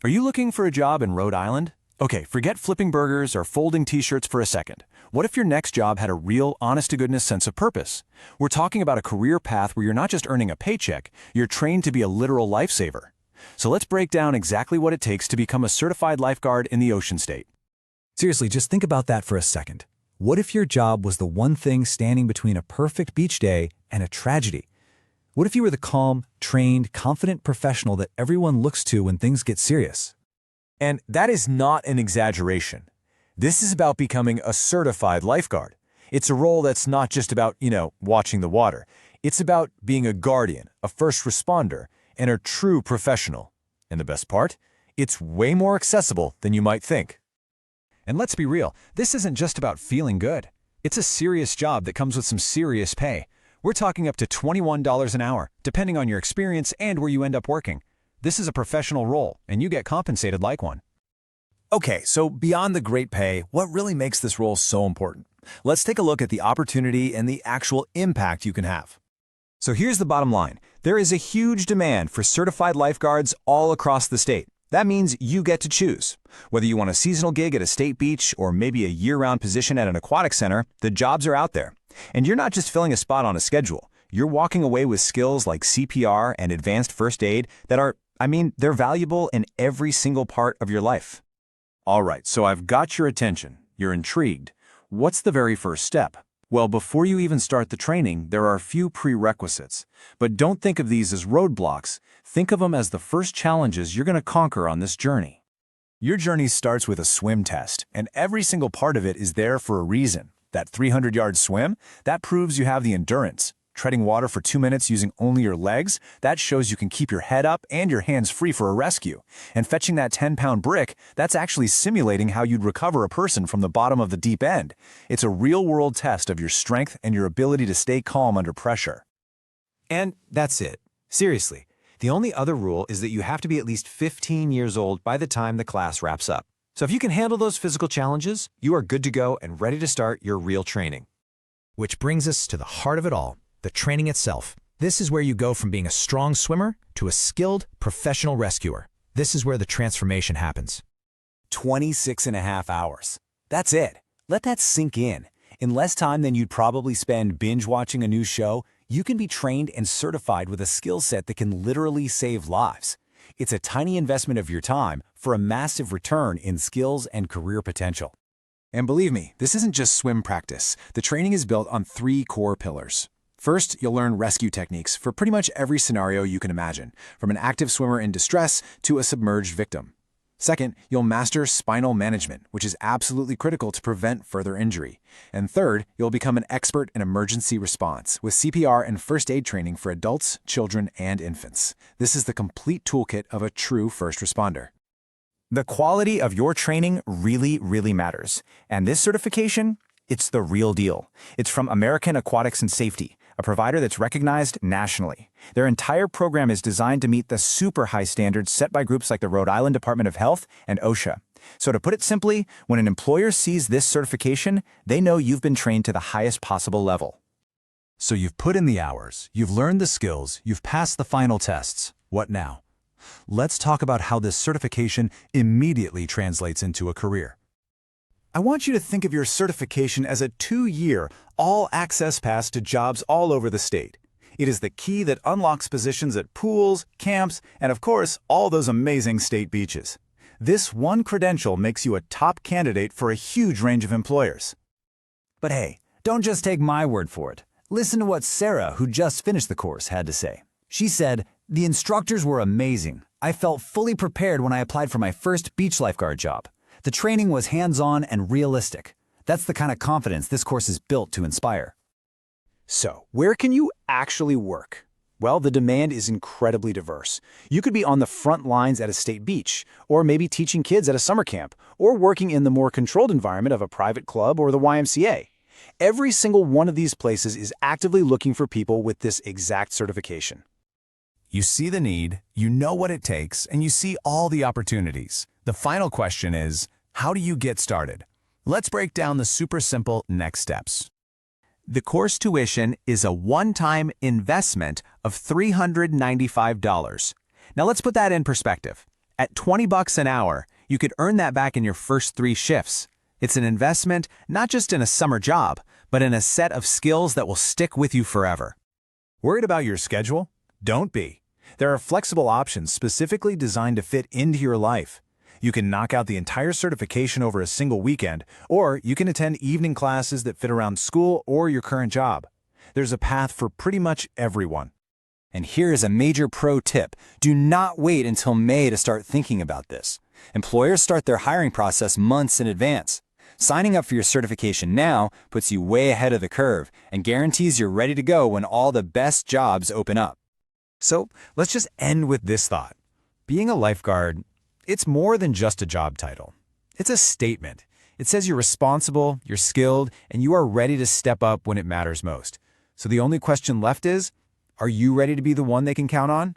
Are you looking for a job in Rhode Island? Okay, forget flipping burgers or folding t-shirts for a second. What if your next job had a real, honest-to-goodness sense of purpose? We're talking about a career path where you're not just earning a paycheck, you're trained to be a literal lifesaver. So let's break down exactly what it takes to become a certified lifeguard in the Ocean State. Seriously, just think about that for a second. What if your job was the one thing standing between a perfect beach day and a tragedy? What if you were the calm, trained, confident professional that everyone looks to when things get serious? And that is not an exaggeration. This is about becoming a certified lifeguard. It's a role that's not just about, watching the water. It's about being a guardian, a first responder, and a true professional. And the best part? It's way more accessible than you might think. And let's be real, this isn't just about feeling good. It's a serious job that comes with some serious pay. We're talking up to $21 an hour, depending on your experience and where you end up working. This is a professional role, and you get compensated like one. Okay, so beyond the great pay, what really makes this role so important? Let's take a look at the opportunity and the actual impact you can have. So here's the bottom line. There is a huge demand for certified lifeguards all across the state. That means you get to choose. Whether you want a seasonal gig at a state beach or maybe a year-round position at an aquatic center, the jobs are out there. And you're not just filling a spot on a schedule. You're walking away with skills like CPR and advanced first aid that are, they're valuable in every single part of your life. All right, so I've got your attention. You're intrigued. What's the very first step? Well, before you even start the training, there are a few prerequisites. But don't think of these as roadblocks. Think of them as the first challenges you're going to conquer on this journey. Your journey starts with a swim test, and every single part of it is there for a reason. That 300-yard swim, that proves you have the endurance. Treading water for 2 minutes using only your legs, that shows you can keep your head up and your hands free for a rescue. And fetching that 10-pound brick, that's actually simulating how you'd recover a person from the bottom of the deep end. It's a real-world test of your strength and your ability to stay calm under pressure. And that's it. Seriously, the only other rule is that you have to be at least 15 years old by the time the class wraps up. So if you can handle those physical challenges, you are good to go and ready to start your real training. Which brings us to the heart of it all. The training itself. This is where you go from being a strong swimmer to a skilled professional rescuer. This is where the transformation happens. 26.5 hours. That's it. Let that sink in. In less time than you'd probably spend binge watching a new show, you can be trained and certified with a skill set that can literally save lives. It's a tiny investment of your time for a massive return in skills and career potential. And believe me, this isn't just swim practice. The training is built on 3 core pillars. First, you'll learn rescue techniques for pretty much every scenario you can imagine, from an active swimmer in distress to a submerged victim. Second, you'll master spinal management, which is absolutely critical to prevent further injury. And third, you'll become an expert in emergency response with CPR and first aid training for adults, children, and infants. This is the complete toolkit of a true first responder. The quality of your training really, really matters. And this certification, it's the real deal. It's from American Aquatics Safety, a provider that's recognized nationally. Their entire program is designed to meet the super high standards set by groups like the Rhode Island Department of Health and OSHA. So to put it simply, when an employer sees this certification, they know you've been trained to the highest possible level. So you've put in the hours, you've learned the skills, you've passed the final tests. What now? Let's talk about how this certification immediately translates into a career. I want you to think of your certification as a 2-year, all-access pass to jobs all over the state. It is the key that unlocks positions at pools, camps, and of course, all those amazing state beaches. This one credential makes you a top candidate for a huge range of employers. But hey, don't just take my word for it. Listen to what Sarah, who just finished the course, had to say. She said, "The instructors were amazing. I felt fully prepared when I applied for my first beach lifeguard job. The training was hands-on and realistic. That's the kind of confidence this course is built to inspire." So, where can you actually work? Well, the demand is incredibly diverse. You could be on the front lines at a state beach, or maybe teaching kids at a summer camp, or working in the more controlled environment of a private club or the YMCA. Every single one of these places is actively looking for people with this exact certification. You see the need, you know what it takes, and you see all the opportunities. The final question is, how do you get started? Let's break down the super simple next steps. The course tuition is a one-time investment of $395. Now let's put that in perspective. At $20 an hour, you could earn that back in your first 3 shifts. It's an investment not just in a summer job, but in a set of skills that will stick with you forever. Worried about your schedule? Don't be. There are flexible options specifically designed to fit into your life. You can knock out the entire certification over a single weekend, or you can attend evening classes that fit around school or your current job. There's a path for pretty much everyone. And here is a major pro tip. Do not wait until May to start thinking about this. Employers start their hiring process months in advance. Signing up for your certification now puts you way ahead of the curve and guarantees you're ready to go when all the best jobs open up. So let's just end with this thought. Being a lifeguard, it's more than just a job title. It's a statement. It says you're responsible, you're skilled, and you are ready to step up when it matters most. So the only question left is, are you ready to be the one they can count on?